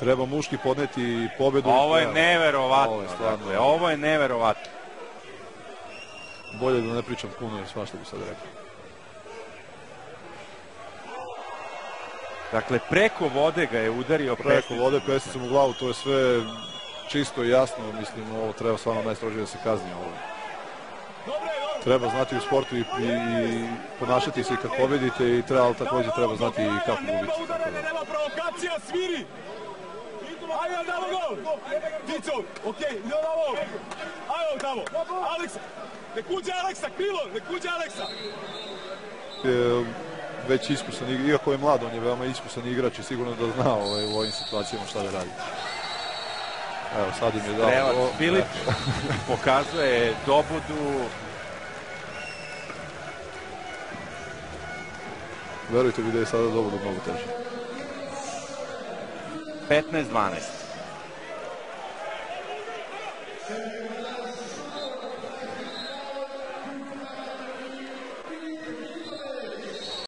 Treba muški podneti pobedu. Ovo je neverovatno. Ovo je neverovatno. Bolje da ne pričam puno, jer svašta bi sad rekao. Dakle, preko vode ga je udario preko vode pesnicom u glavu, to je sve čisto i jasno. Mislim, ovo treba stvarno najstrožije da se kazni. Treba znati u sportu i ponašati se kad pobedite i također treba znati i kako gubiti. Nema provokacija, sviri! Ajde, damo gol! Tico, okej, idemo damo! Ajde, damo! Aleksa! Ne kuđe Aleksa, krilo! Ne kuđe Aleksa! Već iskusan, iako je mlad, on je veoma iskusan igrač i sigurno da zna u ovim situacijama šta da radi. Evo, sad im je dao... Strelac Filip pokazuje Dobudu. Verujte mi da je sada Dobudu mnogo teže. 15-12.